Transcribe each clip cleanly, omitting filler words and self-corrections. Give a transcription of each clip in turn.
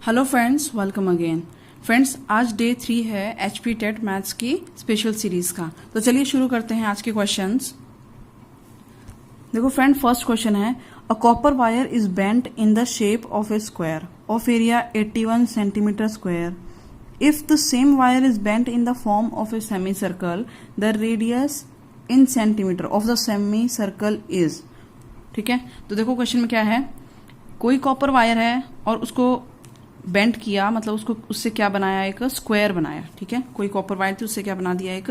Hello friends, welcome again. Friends, आज day 3 है HP TET maths की स्पेशल सीरीज का। तो चलिए शुरू करते हैं आज के क्वेश्चंस। देखो फ्रेंड, फर्स्ट क्वेश्चन है a copper wire is bent in the shape of A square of area 81 centimetre square. If the same wire is bent in the form of a semi circle, the radius in centimetre of the semi circle is. ठीक है, तो देखो question में क्या है, कोई copper wire है और उसको बेंट किया, मतलब उसको उससे क्या बनाया, एक स्क्वायर बनाया। ठीक है, कोई कॉपर वायर थी, उससे क्या बना दिया, एक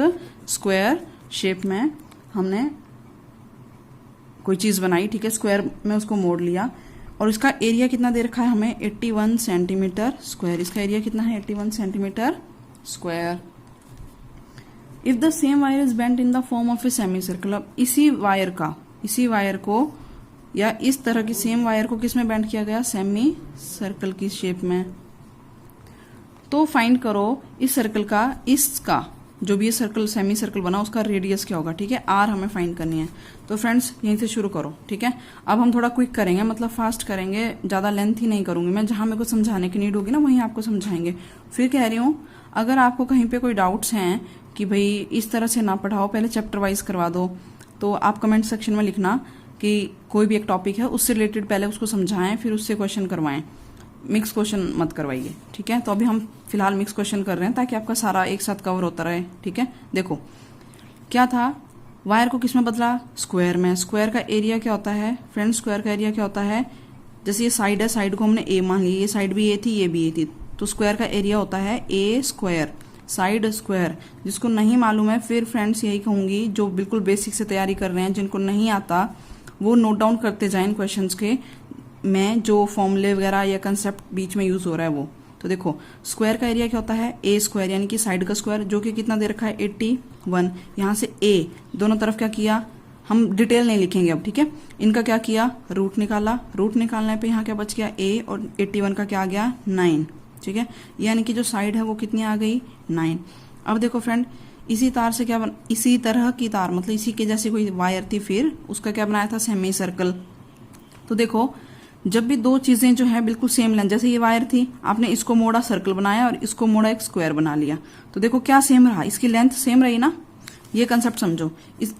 स्क्वायर शेप में हमने कोई चीज बनाई। ठीक है, स्क्वायर में उसको मोड़ लिया और इसका एरिया कितना दे रखा है हमें, 81 सेंटीमीटर स्क्वायर। इसका एरिया कितना है, 81 centimetre square. If the same wire is bent in the form of a semi circle, अब इसी वायर को या इस तरह की सेम वायर को किस में बेंड किया गया, सेमी सर्कल की शेप में। तो फाइंड करो इस सर्कल का, इसका जो भी ये सर्कल सेमी सर्कल बना उसका रेडियस क्या होगा। ठीक है, आर हमें फाइंड करनी है। तो फ्रेंड्स यहीं से शुरू करो। ठीक है, अब हम थोड़ा क्विक करेंगे, मतलब फास्ट करेंगे, ज्यादा लेंथ ही नहीं करूंगी मैं। जहां मेरे को समझाने की नीड होगी ना वहीं आपको समझाएंगे। फिर कह रही हूँ, अगर आपको कहीं पे कोई डाउट्स हैं कि भाई इस तरह से ना पढ़ाओ, पहले चैप्टर वाइज करवा दो, तो आप कमेंट सेक्शन में लिखना कि कोई भी एक टॉपिक है उससे रिलेटेड पहले उसको समझाएं, फिर उससे क्वेश्चन करवाएं। मिक्स क्वेश्चन मत करवाइए। ठीक है, तो अभी हम फिलहाल मिक्स क्वेश्चन कर रहे हैं ताकि आपका सारा एक साथ कवर होता रहे। ठीक है, देखो क्या था, वायर को किस में बदला, स्क्वायर में। स्क्वायर का एरिया क्या होता है फ्रेंड्स, स्क्वायर का एरिया क्या होता है, जैसे ये साइड है, साइड को हमने ए मान ली, ये साइड भी ए थी, ये भी ए थी, तो स्क्वायर का एरिया होता है ए स्क्वायर, साइड स्क्वायर। जिसको नहीं मालूम है, फिर फ्रेंड्स यही कहूंगी, जो बिल्कुल बेसिक से तैयारी कर रहे हैं, जिनको नहीं आता वो नोट डाउन करते जाएं क्वेश्चंस के में, जो फॉर्मूले वगैरह या कंसेप्ट बीच में यूज हो रहा है वो। तो देखो स्क्वायर का एरिया क्या होता है, ए स्क्वायर, यानी कि साइड का स्क्वायर, जो कि कितना दे रखा है, 81। यहां से ए दोनों तरफ क्या किया, हम डिटेल नहीं लिखेंगे अब। ठीक है, इनका क्या किया, रूट निकाला। रूट निकालने पे यहाँ क्या बच गया, ए, और 81 का क्या आ गया, 9। ठीक है, यानी कि जो साइड है वो कितनी आ गई, 9। अब देखो फ्रेंड, इसी तार से क्या इसी तरह की तार, मतलब इसी के जैसे कोई वायर थी, फिर उसका क्या बनाया था, सेमी सर्कल। तो देखो जब भी दो चीजें जो है बिल्कुल सेम लेंथ, जैसे ये वायर थी, आपने इसको मोड़ा सर्कल बनाया और इसको मोड़ा एक स्क्वायर बना लिया, तो देखो क्या सेम रहा, इसकी लेंथ सेम रही ना। ये कंसेप्ट समझो,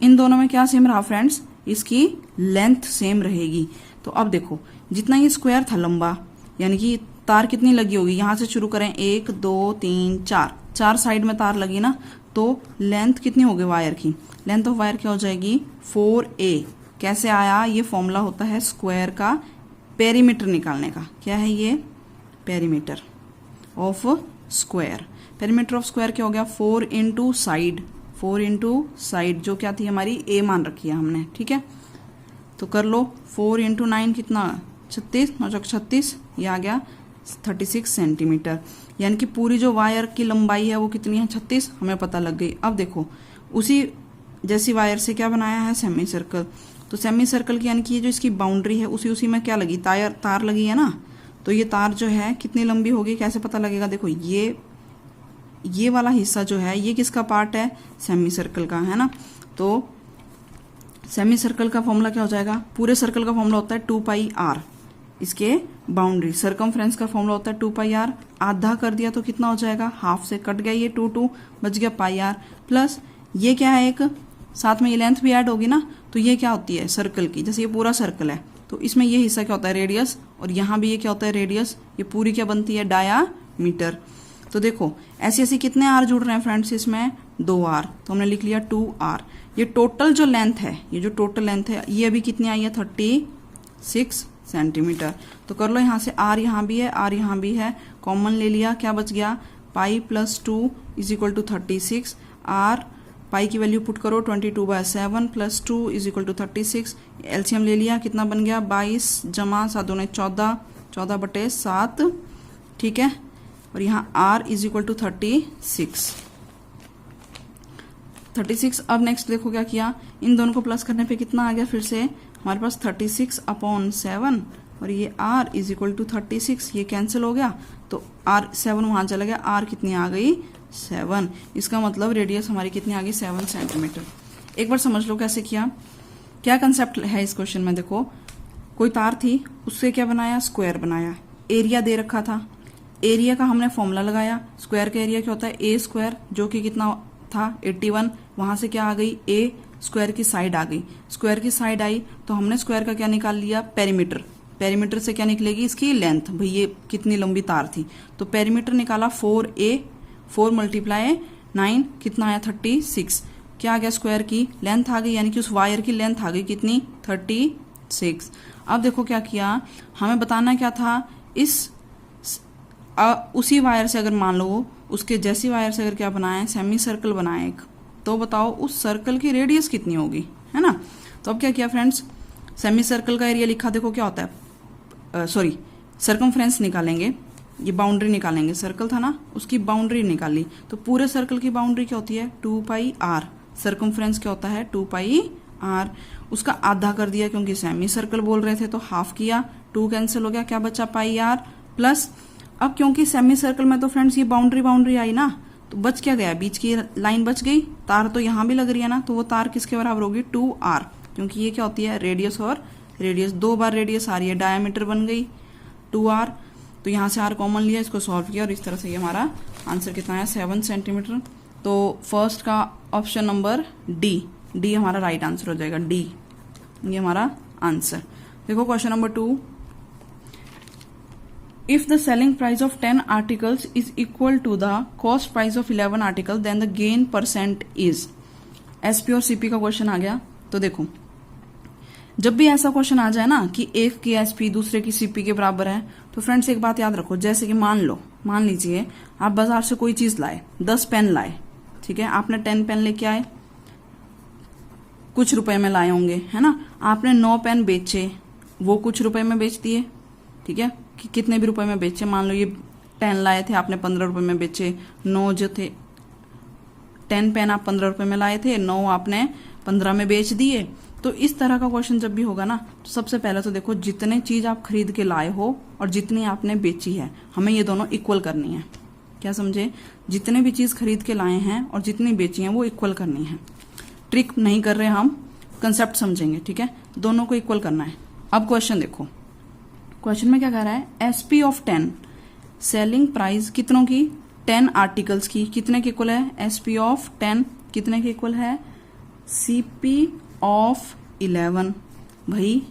इन दोनों में क्या सेम रहा फ्रेंड्स, इसकी लेंथ सेम रहेगी। तो अब देखो जितना ये स्क्वायर था लंबा, यानी कि तार कितनी लगी होगी, यहां से शुरू करें, 1 2 3 4 साइड में तार लगी ना, तो लेंथ कितनी होगी वायर की, लेंथ ऑफ वायर क्या हो जाएगी, 4a। कैसे आया, ये फॉर्मूला होता है स्क्वायर का पेरीमीटर निकालने का। क्या है ये, perimeter of square. Perimeter of square क्या हो गया, 4 इंटू साइड, 4 इंटू साइड, जो क्या थी हमारी a मान रखी है हमने। ठीक है, तो कर लो, 4 इंटू 9 कितना, 36, 9 36, ये आ गया 36 सेंटीमीटर। यानी कि पूरी जो वायर की लंबाई है वो कितनी है, 36, हमें पता लग गई। अब देखो उसी जैसी वायर से क्या बनाया है, सेमी सर्कल। तो सेमी सर्कल की यानी कि ये जो इसकी बाउंड्री है उसी में क्या लगी, तार लगी है ना। तो ये तार जो है कितनी लंबी होगी, कैसे पता लगेगा, देखो ये वाला हिस्सा जो है ये किसका पार्ट है, सेमी सर्कल का, है ना। तो सेमी सर्कल का फॉर्मूला क्या हो जाएगा, पूरे सर्कल का फॉर्मूला होता है 2πr, इसके बाउंड्री सर्कमफ्रेंस का फॉर्मूला होता है 2πr। आधा कर दिया तो कितना हो जाएगा, हाफ से कट गया ये 2 बच गया πr, प्लस ये क्या है, एक साथ में ये लेंथ भी ऐड होगी ना, तो ये क्या होती है सर्कल की, जैसे ये पूरा सर्कल है तो इसमें ये हिस्सा क्या होता है, रेडियस, और यहाँ भी ये क्या होता है, रेडियस। ये पूरी क्या बनती है, डायामीटर। तो देखो ऐसे ऐसे कितने आर जुड़ रहे हैं फ्रेंड्स, इसमें 2r, तो हमने लिख लिया 2r। ये टोटल जो लेंथ है, ये जो टोटल लेंथ है ये अभी कितनी आई है, 36 सेंटीमीटर। तो कर लो, यहाँ से r यहाँ भी है, r यहाँ भी है, कॉमन ले लिया, क्या बच गया, pi plus 2 is equal to 36। r pi की वैल्यू पुट करो, 22/7 plus 2 is equal to 36। LCM ले लिया, कितना बन गया, 22 जमा 7 दूने 14, 14/7। ठीक है, और यहाँ r इज इक्वल टू 36। अब नेक्स्ट देखो क्या किया, इन दोनों को प्लस करने पे कितना आ गया, फिर से हमारे पास 36/7, और ये r इज इक्वल टू 36, ये कैंसिल हो गया, तो r 7 वहां चला गया, r कितनी आ गई, 7। इसका मतलब रेडियस हमारी कितनी आ गई, 7 सेंटीमीटर। एक बार समझ लो कैसे किया, क्या कंसेप्ट है इस क्वेश्चन में। देखो कोई तार थी, उससे क्या बनाया, स्क्वायर बनाया, एरिया दे रखा था, एरिया का हमने फॉर्मूला लगाया, स्क्वायर का एरिया क्या होता है ए स्क्वायर, जो कि कितना था 81, वहां से क्या आ गई ए स्क्वायर की साइड आ गई, स्क्वायर की साइड आई तो हमने स्क्वायर का क्या निकाल लिया पेरीमीटर, पेरीमीटर से क्या निकलेगी इसकी लेंथ, भाई ये कितनी लंबी तार थी, तो पेरीमीटर निकाला 4a, 4 × 9 कितना आया 36, क्या आ गया स्क्वायर की लेंथ आ गई, यानी कि उस वायर की लेंथ आ गई कितनी 36। अब देखो क्या किया, हमें बताना क्या था, उसी वायर से अगर मान लो उसके जैसी वायर से अगर क्या बनाए सेमी सर्कल बनाए एक, तो बताओ उस सर्कल की रेडियस कितनी होगी, है ना। तो अब क्या किया फ्रेंड्स, सेमी सर्कल का एरिया लिखा, देखो क्या होता है, सॉरी सर्कमफ्रेंस निकालेंगे, ये बाउंड्री निकालेंगे, सर्कल था ना उसकी बाउंड्री निकाली, तो पूरे सर्कल की बाउंड्री क्या होती है 2πr, सर्कमफ्रेंस क्या होता है 2πr, उसका आधा कर दिया क्योंकि सेमी सर्कल बोल रहे थे तो हाफ किया, 2 कैंसिल हो गया, क्या बचा πr प्लस, अब क्योंकि सेमी सर्कल में तो फ्रेंड्स ये बाउंड्री आई ना, तो बच क्या गया, बीच की लाइन बच गई, तार तो यहां भी लग रही है ना, तो वो तार किसके बराबर होगी 2r, क्योंकि ये क्या होती है रेडियस, और रेडियस 2 बार रेडियस आ रही है, डायमीटर बन गई 2r, तो यहां से r कॉमन लिया, इसको सॉल्व किया और इस तरह से ये हमारा आंसर कितना है 7 सेंटीमीटर। तो फर्स्ट का ऑप्शन नंबर डी हमारा राइट आंसर हो जाएगा, डी ये हमारा आंसर। देखो question number 2, if the selling price of 10 articles is equal to the cost price of 11 articles then the gain percent is, SP और CP का question आ गया। तो देखो जब भी ऐसा क्वेश्चन आ जाए ना कि एक की एसपी दूसरे की सीपी के बराबर है, तो फ्रेंड्स एक बात याद रखो, जैसे कि मान लीजिए आप बाजार से कोई चीज लाए, 10 पेन लाए, ठीक है, आपने 10 पेन लेके आए, कुछ रुपए में लाए होंगे, है ना, आपने 9 पेन बेचे, वो कुछ रुपए में बेच दिए, ठीक है, कि कितने भी रुपए में बेचे, मान लो ये 10 लाए थे आपने 15 रुपए में बेचे, 9 जो थे 10 पेन आप 15 रुपए में लाए थे, 9 आपने 15 में बेच दिए। तो इस तरह का क्वेश्चन जब भी होगा ना, तो सबसे पहले तो देखो जितने चीज आप खरीद के लाए हो और जितनी आपने बेची है, हमें ये दोनों इक्वल करनी है, क्या समझे, जितने भी चीज खरीद के लाए हैं और जितनी बेची है वो इक्वल करनी है, ट्रिक नहीं कर रहे हम, कंसेप्ट समझेंगे, ठीक है, दोनों को इक्वल करना है। अब क्वेश्चन देखो, क्वेश्चन में क्या कह रहा है, एसपी ऑफ 10, सेलिंग प्राइस कितनों की 10 आर्टिकल्स की, कितने के इक्वल है, एसपी ऑफ 10 कितने के इक्वल है, सीपी ऑफ 11, भाई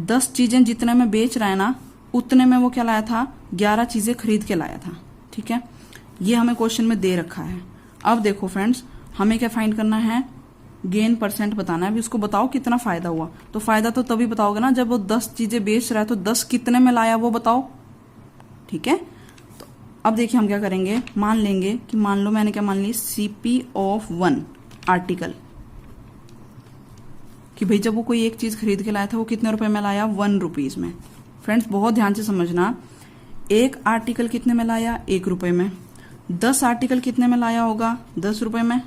10 चीजें जितने में बेच रहा है ना उतने में वो क्या लाया था, 11 चीजें खरीद के लाया था, ठीक है, ये हमें क्वेश्चन में दे रखा है। अब देखो फ्रेंड्स हमें क्या फाइंड करना है, गेन परसेंट बताना है, अभी उसको बताओ कितना फायदा हुआ, तो फायदा तो तभी बताओगे ना जब वो 10 चीजें बेच रहा है, तो 10 कितने में लाया वो बताओ, ठीक है। तो अब देखिए हम क्या करेंगे, मान लेंगे कि मान लो मैंने क्या मान ली, सीपी ऑफ 1 आर्टिकल, कि भाई जब वो कोई एक चीज खरीद के लाया था वो कितने रुपए में लाया, 1 रुपीज में। फ्रेंड्स बहुत ध्यान से समझना, एक आर्टिकल कितने में लाया, 1 रुपए में, 10 आर्टिकल कितने में लाया होगा, 10 रुपए में,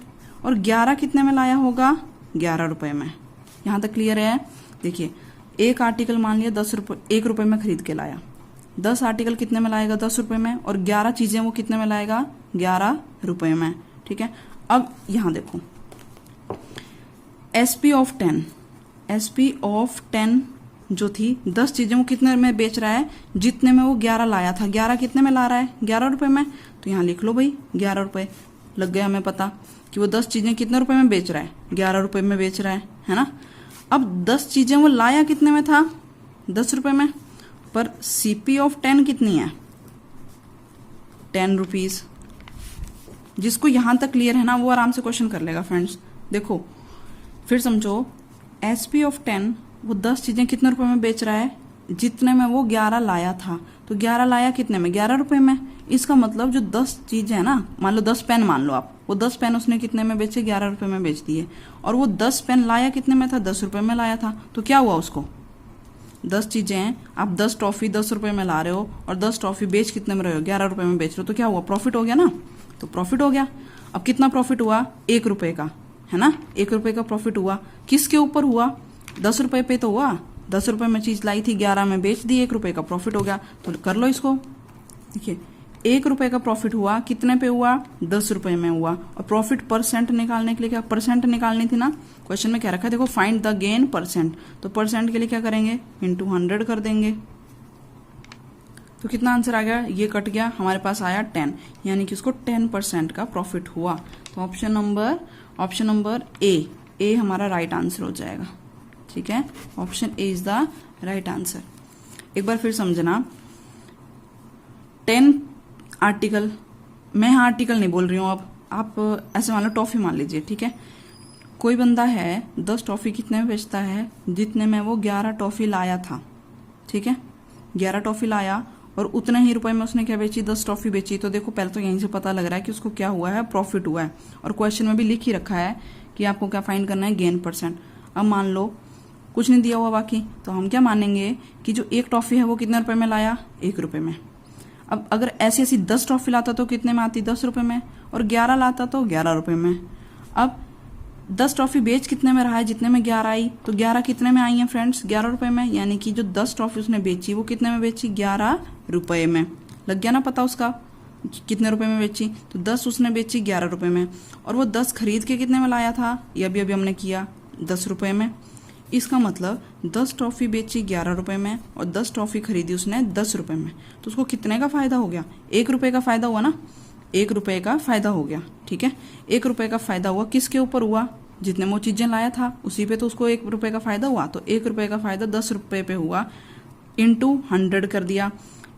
और 11 कितने में लाया होगा, 11 रुपए में। यहां तक क्लियर है। देखिए एक आर्टिकल मान लिया 10 रुपए, 1 रुपए में खरीद के लाया, 10 आर्टिकल कितने में लाएगा, 10 रुपए में, और 11 चीजें वो कितने में लाएगा, 11 रुपए में, ठीक है। अब यहां देखो एसपी ऑफ 10, एसपी ऑफ 10 जो थी 10 चीजें वो कितने में बेच रहा है, जितने में वो 11 लाया था, 11 कितने में ला रहा है, 11 रुपए में, तो यहां लिख लो भाई 11 रुपए, लग गया हमें पता कि वो 10 चीजें कितने रुपए में बेच रहा है, 11 रुपए में बेच रहा है ना। अब 10 चीजें वो लाया कितने में था, 10 रुपए में, पर सीपी ऑफ 10 कितनी है, 10 रुपीज। जिसको यहां तक क्लियर है ना वो आराम से क्वेश्चन कर लेगा फ्रेंड्स। देखो फिर समझो, एसपी ऑफ 10 वो 10 चीजें कितने रुपए में बेच रहा है, जितने में वो 11 लाया था, तो 11 लाया कितने में, 11 रुपए में। इसका मतलब जो 10 चीज है ना, मान लो 10 पेन मान लो आप, वो 10 पेन उसने कितने में बेचे, 11 रुपए में बेच दिए, और वो 10 पेन लाया कितने में था, 10 रुपए में लाया था, तो क्या हुआ उसको, 10 चीजें हैं, आप 10 टॉफी 10 रुपए में ला रहे हो और 10 टॉफी बेच कितने में रहे हो, 11 रुपए में बेच रहे हो, तो क्या हुआ, प्रॉफिट हो गया ना, तो प्रॉफिट हो गया। अब कितना प्रॉफिट हुआ, 1 रुपए का, है ना, 1 रुपए का प्रॉफिट हुआ, किसके ऊपर हुआ, 10 रुपए पे तो हुआ, 10 रुपए में चीज लाई थी, 11 में बेच दी, 1 रुपए का प्रॉफिट हो गया, तो कर लो इसको। देखिए 1 रुपए का प्रॉफिट हुआ, कितने पे हुआ, 10 रुपए में हुआ, और प्रॉफिट परसेंट निकालने के लिए क्या परसेंट निकालनी थी ना, क्वेश्चन में क्या रखा है, देखो फाइंड द गेन परसेंट, तो परसेंट के लिए क्या करेंगे, इंटू 100 कर देंगे, तो कितना आंसर आ गया, ये कट गया, हमारे पास आया 10, यानी कि उसको 10% का प्रॉफिट हुआ। तो ऑप्शन नंबर ए हमारा राइट आंसर हो जाएगा। ठीक है, option A is the right answer. एक बार फिर समझना, 10 आर्टिकल, मैं यहाँ आर्टिकल नहीं बोल रही हूँ, अब आप ऐसे मान लो टॉफी मान लीजिए। ठीक है, कोई बंदा है 10 टॉफी कितने में बेचता है, जितने में वो 11 टॉफी लाया था। ठीक है, 11 टॉफी लाया और उतने ही रुपए में उसने क्या बेची, 10 टॉफी बेची। तो देखो पहले तो यहीं से पता लग रहा है कि उसको क्या हुआ है, प्रॉफिट हुआ है। और क्वेश्चन में भी लिख ही रखा है कि आपको क्या फाइंड करना है, गेन परसेंट। अब मान लो कुछ नहीं दिया हुआ बाकी, तो हम क्या मानेंगे कि जो एक टॉफी है वो कितने रुपए में लाया, 1 रुपए में। अब अगर ऐसी ऐसी 10 टॉफी लाता तो कितने में आती, 10 रुपए में, और 11 लाता तो 11 रुपए में। अब 10 टॉफी बेच कितने में रहा है, जितने में 11 आई, तो 11 कितने में आई है फ्रेंड्स, 11 रुपए में। यानी कि जो 10 टॉफी उसने बेची वो कितने में बेची, 11 रुपए में। लग गया ना पता उसका कितने रुपए में बेची, तो 10 उसने बेची 11 रुपए में, और वो 10 खरीद के कितने में लाया था, ये अभी हमने किया 10 रुपए में। इसका मतलब 10 टॉफी बेची 11 रुपए में और 10 टॉफी खरीदी उसने 10 रुपए में, तो उसको कितने का फायदा हो गया, 1 रुपए का फायदा हुआ ना, 1 रुपए का फायदा हो गया। ठीक है, 1 रुपए का फायदा हुआ, किसके ऊपर हुआ, जितने वो चीजें लाया था उसी पे, तो उसको 1 रुपए का फायदा हुआ। तो 1 रुपए का फायदा 10 रुपए पे हुआ, इंटू 100 कर दिया,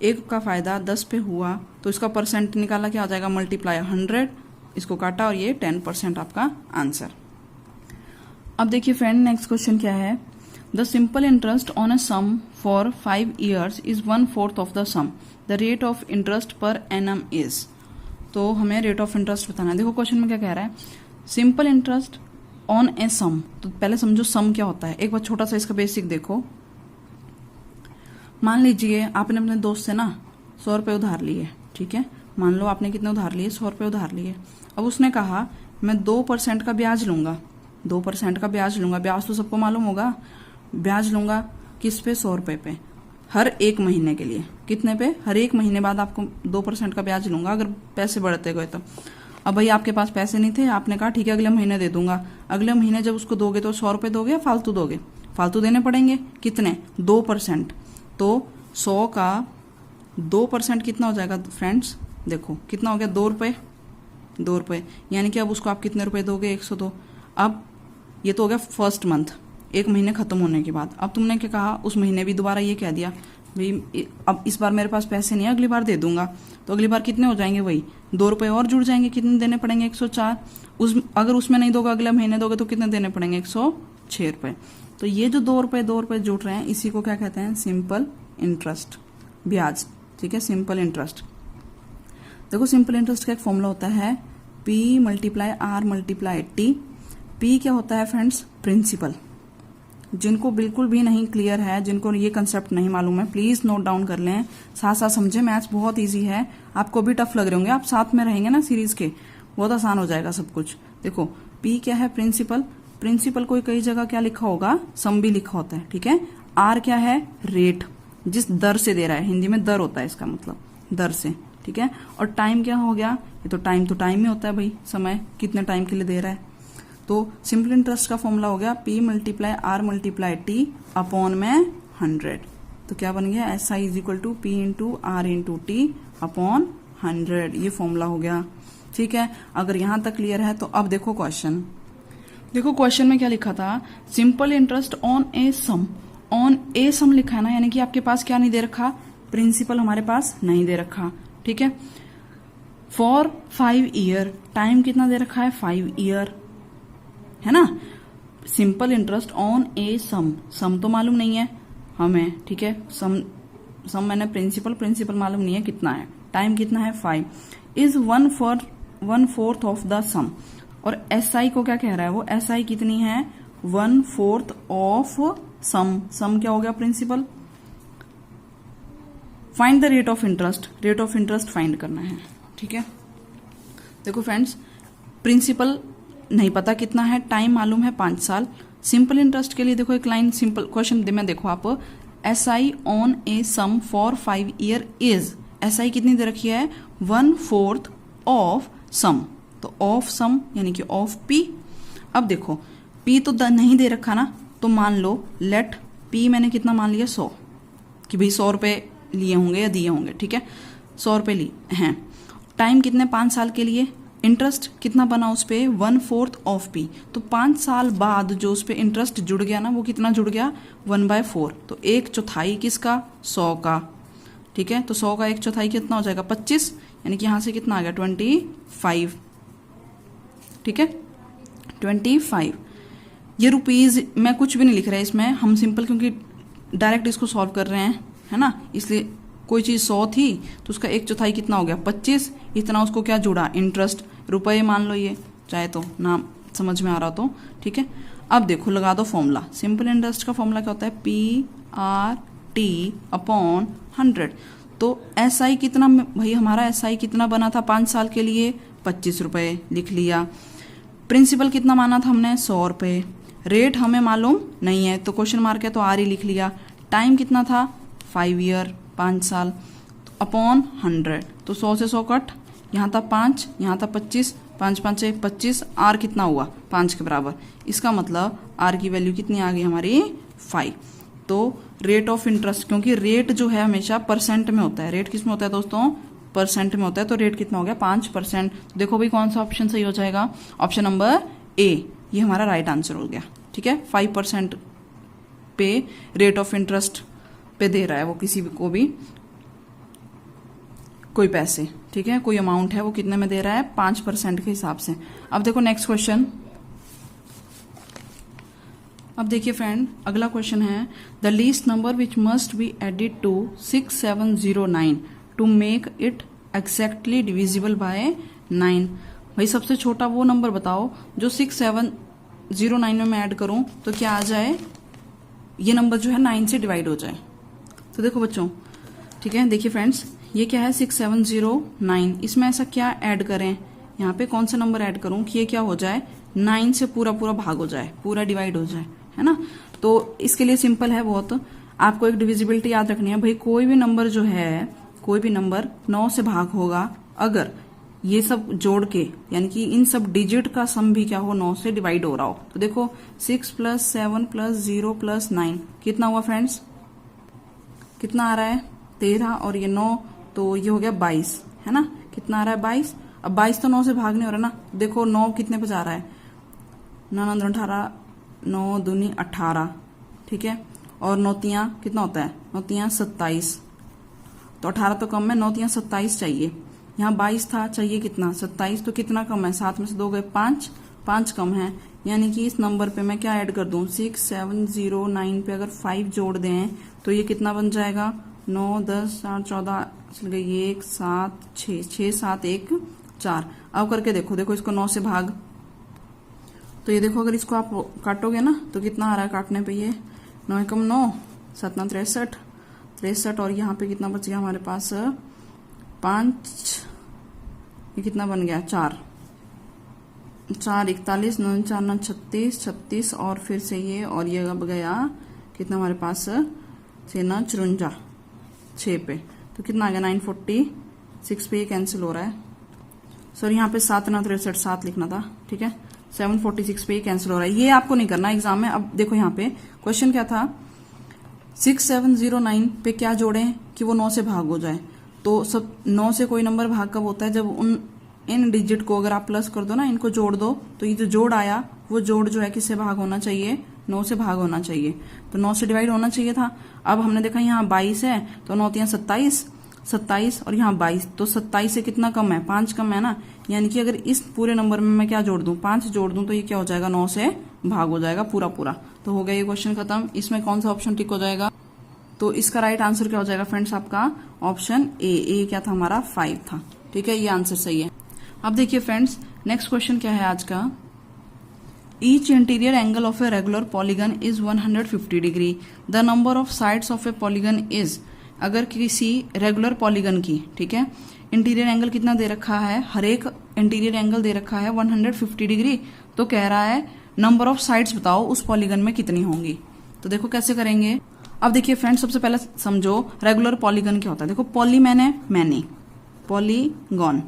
1 का फायदा 10 पे हुआ, तो इसका परसेंट निकाला, क्या आ जाएगा, मल्टीप्लाई 100, इसको काटा और ये 10% आपका आंसर। अब देखिए फ्रेंड, नेक्स्ट क्वेश्चन क्या है, the simple interest on a sum for 5 years is 1/4 of the sum, the rate of interest per annum is. तो हमें रेट ऑफ इंटरेस्ट बताना है। देखो क्वेश्चन में क्या कह रहा है, सिंपल इंटरेस्ट ऑन ए सम। तो पहले समझो सम क्या होता है, एक बार छोटा सा इसका बेसिक देखो। मान लीजिए आपने अपने दोस्त से ना 100 रुपये उधार लिए। ठीक है, मान लो आपने कितने उधार लिए, 100 रुपये उधार लिए। अब उसने कहा मैं 2% का ब्याज लूंगा, 2% का ब्याज लूंगा। ब्याज तो सबको मालूम होगा, ब्याज लूंगा किस पे, 100 रुपये पे, हर 1 महीने के लिए। कितने पे, हर 1 महीने बाद आपको 2% का ब्याज लूंगा अगर पैसे बढ़ते गए तो। अब भाई आपके पास पैसे नहीं थे, आपने कहा ठीक है अगले महीने दे दूंगा। अगले महीने जब उसको दोगे तो 100 रुपये दोगे या फालतू दोगे, फालतू देने पड़ेंगे। कितने, 2%। तो 100 का 2% कितना हो जाएगा फ्रेंड्स, देखो कितना हो गया, 2 रुपये, 2 रुपये। यानी कि अब उसको आप कितने रुपए दोगे, 102। अब ये तो हो गया फर्स्ट मंथ, 1 महीने खत्म होने के बाद। अब तुमने क्या कहा, उस महीने भी दोबारा ये कह दिया भाई अब इस बार मेरे पास पैसे नहीं है, अगली बार दे दूंगा। तो अगली बार कितने हो जाएंगे, वही 2 रुपये और जुड़ जाएंगे, कितने देने पड़ेंगे, 104। अगर उसमें नहीं दोगे, अगले महीने दोगे तो कितने देने पड़ेंगे, 106 रुपये। तो ये जो 2 रुपये जुड़ रहे हैं, इसी को क्या कहते हैं, सिंपल इंटरेस्ट, ब्याज। ठीक है, सिंपल इंटरेस्ट। देखो सिंपल इंटरेस्ट का एक फॉर्मूला होता है P × R × T। P क्या होता है फ्रेंड्स, प्रिंसिपल। जिनको बिल्कुल भी नहीं क्लियर है, जिनको ये कंसेप्ट नहीं मालूम है, प्लीज नोट डाउन कर लें, साथ साथ समझे। मैथ्स बहुत इजी है, आपको भी टफ लग रहे होंगे, आप साथ में रहेंगे ना सीरीज के, बहुत आसान हो जाएगा सब कुछ। देखो P क्या है, प्रिंसिपल। प्रिंसिपल को कई जगह क्या लिखा होगा, सम भी लिखा होता है। ठीक है, R क्या है, रेट, जिस दर से दे रहा है, हिंदी में दर होता है इसका मतलब, दर से। ठीक है, और टाइम क्या हो गया, ये तो टाइम ही होता है भाई, समय कितने टाइम के लिए दे रहा है। तो सिंपल इंटरेस्ट का फॉर्मूला हो गया P × R × T अपॉन में 100। तो क्या बन गया, SI = P × R × T upon 100, ये फॉर्मूला हो गया। ठीक है, अगर यहां तक क्लियर है तो अब देखो क्वेश्चन। देखो क्वेश्चन में क्या लिखा था, simple interest on a sum. On a sum लिखा है ना, यानी कि आपके पास क्या नहीं दे रखा, प्रिंसिपल हमारे पास नहीं दे रखा। ठीक है, फॉर 5 year, टाइम कितना दे रखा है, 5 year, है ना। सिंपल इंटरेस्ट ऑन ए सम, सम तो मालूम नहीं है हमें। ठीक है, सम मैंने प्रिंसिपल मालूम नहीं है कितना है, टाइम कितना है 5, इज 1/4 ऑफ द सम। और SI को क्या कह रहा है, वो SI कितनी है, 1/4 ऑफ सम। सम क्या हो गया, principal. Find the rate of interest, rate of interest find करना है। ठीक है, देखो फ्रेंड्स, प्रिंसिपल नहीं पता कितना है, टाइम मालूम है 5 साल। सिंपल इंटरेस्ट के लिए देखो एक लाइन, सिंपल क्वेश्चन में देखो आप, SI on a sum for 5 year is, SI कितनी दे रखी है, 1/4 ऑफ सम। तो ऑफ सम यानी कि ऑफ P। अब देखो P तो नहीं दे रखा ना, तो मान लो लेट P मैंने कितना मान लिया, 100, कि भाई 100 रुपये लिए होंगे या दिए होंगे, ठीक है। 100 रुपये लिए हैं। टाइम कितने, 5 साल के लिए। इंटरेस्ट कितना बना उस पर, 1/4 ऑफ पी। तो 5 साल बाद जो उस पर इंटरेस्ट जुड़ गया ना, वो कितना जुड़ गया, 1/4। तो 1/4 किसका, 100 का, ठीक है। तो 100 का 1/4 कितना हो जाएगा, 25, यानी कि यहाँ से कितना आ गया, 25, ठीक है, 25। ये रुपीज़ में कुछ भी नहीं लिख रहा है इसमें, हम सिंपल क्योंकि डायरेक्ट इसको सॉल्व कर रहे हैं, है ना, इसलिए कोई चीज़ 100 थी तो उसका 1/4 कितना हो गया, 25। इतना उसको क्या जुड़ा, इंटरेस्ट, रुपये मान लो ये, चाहे तो नाम समझ में आ रहा तो, ठीक है। अब देखो लगा दो फॉर्मूला। सिंपल इंटरेस्ट का फॉर्मूला क्या होता है, PRT/100। तो SI कितना भाई, हमारा SI कितना बना था 5 साल के लिए, 25 रुपये, लिख लिया। प्रिंसिपल कितना माना था हमने, 100 रुपये। रेट हमें मालूम नहीं है तो क्वेश्चन मार्क है तो RE लिख लिया। टाइम कितना था, 5 ईयर, 5 साल, अपॉन 100। तो 100 से 100 कट, यहाँ था 5, यहाँ था 25, 5 5 25, R कितना हुआ, 5 के बराबर। इसका मतलब R की वैल्यू कितनी आ गई हमारी, 5। तो रेट ऑफ इंटरेस्ट, क्योंकि रेट जो है हमेशा परसेंट में होता है, रेट किस में होता है दोस्तों, परसेंट में होता है। तो रेट कितना हो गया, 5%। देखो भाई कौन सा ऑप्शन सही हो जाएगा, ऑप्शन नंबर A, ये हमारा राइट आंसर हो गया, ठीक है। 5% पे रेट ऑफ इंटरेस्ट पे दे रहा है वो किसी को भी कोई पैसे, ठीक है, कोई अमाउंट है वो कितने में दे रहा है, 5% के हिसाब से। अब देखो नेक्स्ट क्वेश्चन। अब देखिए फ्रेंड, अगला क्वेश्चन है, the least number which must be added to 6709 to make it exactly divisible by 9। भाई सबसे छोटा वो नंबर बताओ जो 6709 में मैं ऐड करूं तो क्या आ जाए, ये नंबर जो है 9 से डिवाइड हो जाए। तो देखो बच्चों, ठीक है, देखिए फ्रेंड्स, ये क्या है 6709, इसमें ऐसा क्या ऐड करें, यहाँ पे कौन सा नंबर ऐड करूं कि ये क्या हो जाए, 9 से पूरा पूरा भाग हो जाए, पूरा डिवाइड हो जाए, है ना। तो इसके लिए सिंपल है बहुत, आपको एक डिविजिबिलिटी याद रखनी है। भाई कोई भी नंबर जो है, कोई भी नंबर 9 से भाग होगा अगर ये सब जोड़ के, यानी कि इन सब डिजिट का सम भी क्या हो, 9 से डिवाइड हो रहा हो। तो देखो 6 + 7 + 0 + 9 कितना हुआ फ्रेंड्स, कितना आ रहा है, 13, और ये 9, तो ये हो गया 22, है ना। कितना आ रहा है, 22। अब 22 तो 9 से भाग नहीं हो रहा ना, देखो 9 कितने पे जा रहा है, 9 9 18, 9 दूनी 18, ठीक है। और 9 तियां कितना होता है, 9 तियां 27, तो 18 तो कम है, 9 तियां 27 चाहिए। यहाँ 22 था, चाहिए कितना, 27, तो कितना कम है, 7 में से 2 गए 5, 5 कम है, यानी कि इस नंबर पे मैं क्या ऐड कर दूं, 6709 पे अगर 5 जोड़ दें तो ये कितना बन जाएगा, 9 10 8 14 चल गई 1 7 6 6 7 1 4। अब करके देखो, देखो इसको 9 से भाग, तो ये देखो अगर इसको आप काटोगे ना तो कितना आ रहा है काटने पे, ये 9 कम 9 7 9 63, और यहाँ पे कितना बच गया हमारे पास, 5, ये कितना बन गया, 4 41, 9 4 9 36 36, और फिर से ये, और ये अब गया कितना हमारे पास, 6 9 54, 6 पे, तो कितना आ गया 946 पे, ये कैंसिल हो रहा है, सॉरी यहाँ पे 7 9 63 7 लिखना था, ठीक है, 746 पे ये कैंसिल हो रहा है। ये आपको नहीं करना एग्जाम में। अब देखो यहाँ पे क्वेश्चन क्या था, 6709 पे क्या जोड़ें कि वो 9 से भाग हो जाए। तो सब 9 से कोई नंबर भाग कब होता है, जब इन डिजिट को अगर आप प्लस कर दो ना, इनको जोड़ दो, तो ये जो जोड़ आया वो जोड़ जो है किससे भाग होना चाहिए, 9 से भाग होना चाहिए। तो 9 से डिवाइड होना चाहिए था। अब हमने देखा यहाँ 22 है, तो 9 3 27, और यहाँ 22, तो 27 से कितना कम है, 5 कम है ना, यानी कि अगर इस पूरे नंबर में मैं क्या जोड़ दूं, 5 जोड़ दूं, तो ये क्या हो जाएगा, 9 से भाग हो जाएगा पूरा पूरा। तो हो गया ये क्वेश्चन खत्म। इसमें कौन सा ऑप्शन टिक हो जाएगा, तो इसका राइट आंसर क्या हो जाएगा फ्रेंड्स, आपका ऑप्शन ए क्या था हमारा, 5 था, ठीक है, ये आंसर सही है। अब देखिए फ्रेंड्स, नेक्स्ट क्वेश्चन क्या है आज का, each interior angle of a regular polygon is 150 degree, the number of sides of A polygon is. अगर किसी रेगुलर पॉलीगन की, ठीक है, इंटीरियर एंगल कितना दे रखा है, हर एक इंटीरियर एंगल दे रखा है 150 डिग्री, तो कह रहा है नंबर ऑफ साइड्स बताओ उस पॉलीगन में कितनी होंगी। तो देखो कैसे करेंगे। अब देखिए फ्रेंड्स, सबसे पहले समझो रेगुलर पॉलीगन क्या होता है। देखो पॉली मैनी, पॉलीगॉन,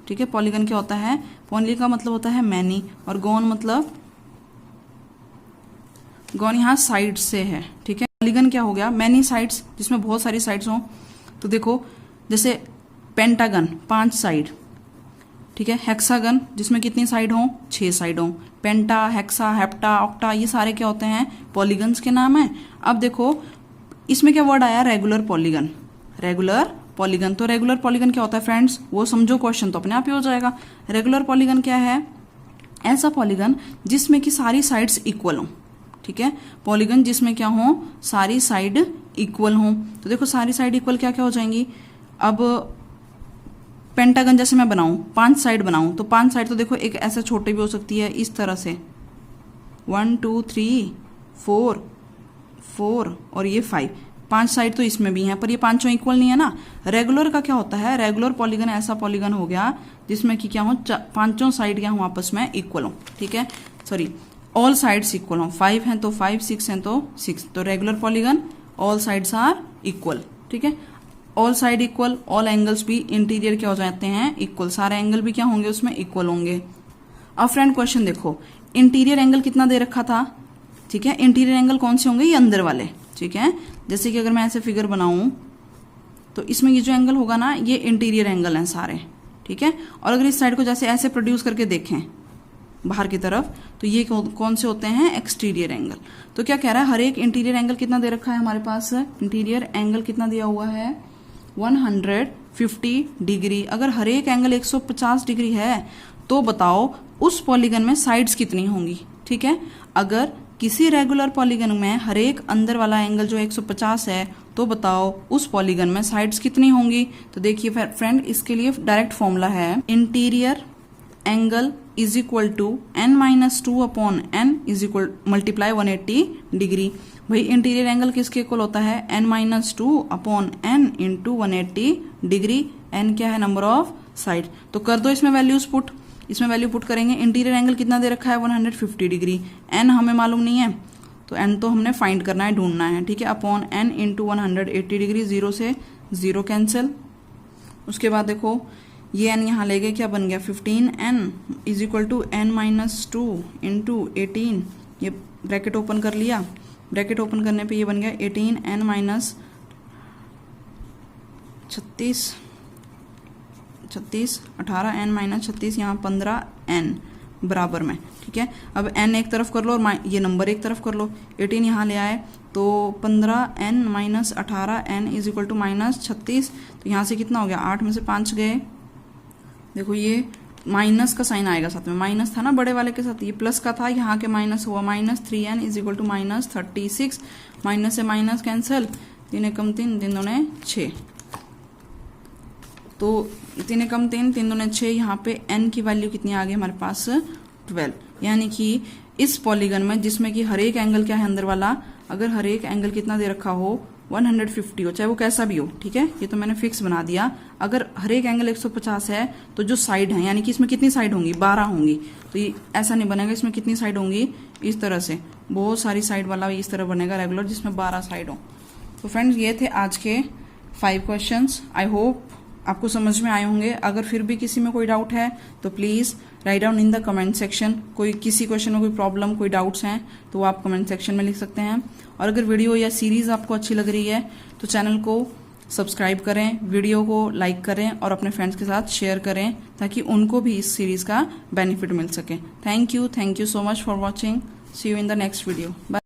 ठीक है, पॉलीगन क्या होता है, पॉली का मतलब होता है मैनी, और गॉन मतलब गॉन यहाँ साइड से है, ठीक है। पॉलीगन क्या हो गया, मैनी साइड्स, जिसमें बहुत सारी साइड्स हो, तो देखो जैसे पेंटागन 5 साइड, ठीक है। हेक्सागन जिसमें कितनी साइड हो, 6 साइड हो। पेंटा, हेक्सा, हेप्टा, ऑक्टा, ये सारे क्या होते हैं, पॉलीगन्स के नाम है। अब देखो इसमें क्या वर्ड आया, रेगुलर पॉलीगन। रेगुलर पॉलीगन, तो रेगुलर पॉलीगन क्या होता है फ्रेंड्स, वो समझो क्वेश्चन तो अपने आप ही हो जाएगा। रेगुलर पॉलीगन क्या है, ऐसा पॉलीगन जिसमें कि सारी साइड्स इक्वल हो, ठीक है। पॉलीगन जिसमें क्या हो, सारी साइड इक्वल हो। तो देखो सारी साइड इक्वल क्या क्या हो जाएंगी। अब पेंटागन जैसे मैं बनाऊं, 5 साइड बनाऊं, तो 5 साइड तो देखो एक ऐसे छोटे भी हो सकती है इस तरह से, 1 2 3 4 4 और ये 5 साइड तो इसमें भी हैं, पर ये पांचों इक्वल नहीं है ना। रेगुलर का क्या होता है, रेगुलर पॉलीगन ऐसा पॉलीगन हो गया जिसमें कि क्या हो, पांचों साइड क्या हो आपस में इक्वल हो, ठीक है। सॉरी, ऑल साइड्स इक्वल हो, 5 हैं तो 5, 6 हैं तो 6। तो regular polygon all sides are equal, ठीक है। All side equal, all angles भी इंटीरियर क्या हो जाते हैं, इक्वल। सारे एंगल भी क्या होंगे उसमें, इक्वल होंगे। अब फ्रेंड क्वेश्चन देखो, इंटीरियर एंगल कितना दे रखा था, ठीक है। इंटीरियर एंगल कौन से होंगे, ये अंदर वाले, ठीक है। जैसे कि अगर मैं ऐसे फिगर बनाऊं तो इसमें ये जो एंगल होगा ना, ये इंटीरियर एंगल हैं सारे, ठीक है। और अगर इस साइड को जैसे ऐसे प्रोड्यूस करके देखें बाहर की तरफ, तो ये कौन से होते हैं, एक्सटीरियर एंगल। तो क्या कह रहा है, हर एक इंटीरियर एंगल कितना दे रखा है हमारे पास, इंटीरियर एंगल कितना दिया हुआ है, 150 डिग्री। अगर हर एक एंगल 150 डिग्री है तो बताओ उस पॉलीगन में साइड्स कितनी होंगी, ठीक है। अगर किसी रेगुलर पॉलीगन में हर एक अंदर वाला एंगल जो 150 है, तो बताओ उस पॉलीगन में साइड्स कितनी होंगी। तो देखिए फ्रेंड, इसके लिए डायरेक्ट फॉर्मूला है, interior angle is equal to n-2 upon n is equal multiply 180 degree. भाई इंटीरियर एंगल किसके इक्वल होता है, n-2 upon n into 180 degree. n क्या है, नंबर ऑफ साइड। तो कर दो इसमें वैल्यूज पुट, इसमें वैल्यू पुट करेंगे। इंटीरियर एंगल कितना दे रखा है, 150 डिग्री। n हमें मालूम नहीं है, तो n तो हमने फाइंड करना है, ढूंढना है, ठीक है। अपॉन n इंटू 180 डिग्री, 0 से 0 कैंसिल। उसके बाद देखो ये n यहाँ ले गए, क्या बन गया, 15n is equal to n-2 into 18। ये ब्रैकेट ओपन कर लिया, ब्रैकेट ओपन करने पे ये बन गया 18n माइनस 36 18n माइनस 36, यहाँ 15n बराबर में, ठीक है। अब n एक तरफ कर लो और ये नंबर एक तरफ कर लो, 18 यहाँ ले आए तो 15n minus 18n is equal to minus 36। तो यहाँ से कितना हो गया, 8 में से 5 गए। देखो ये माइनस का साइन आएगा साथ में, माइनस था ना बड़े वाले के साथ, ये प्लस का था, यहाँ के माइनस हुआ, minus 3n is equal to minus 36। Minus से माइनस कैंसिल, 3 एकम 3, 3 दूने 6। तो 3 एकम 3, 3 दूने 6। यहाँ पे n की वैल्यू कितनी आ गई हमारे पास, 12। यानी कि इस पॉलीगन में जिसमें कि हर एक एंगल क्या है अंदर वाला, अगर हर एक एंगल कितना दे रखा हो, 150 हो, चाहे वो कैसा भी हो, ठीक है। ये तो मैंने फिक्स बना दिया। अगर हर एक एंगल 150 है तो जो साइड है, यानी कि इसमें कितनी साइड होंगी, 12 होंगी। तो ये ऐसा नहीं बनेगा, इसमें कितनी साइड होंगी, इस तरह से बहुत सारी साइड वाला इस तरह बनेगा रेगुलर, जिसमें 12 साइड हो। तो फ्रेंड्स ये थे आज के 5 क्वेश्चंस। आई होप आपको समझ में आए होंगे। अगर फिर भी किसी में कोई डाउट है तो please write down in the comment section. कोई किसी क्वेश्चन में कोई प्रॉब्लम, कोई डाउट्स हैं तो वो आप कमेंट सेक्शन में लिख सकते हैं। और अगर वीडियो या सीरीज आपको अच्छी लग रही है तो चैनल को सब्सक्राइब करें, वीडियो को लाइक करें और अपने फ्रेंड्स के साथ शेयर करें ताकि उनको भी इस सीरीज का बेनिफिट मिल सके। Thank you so much for watching. See you in the next video. Bye.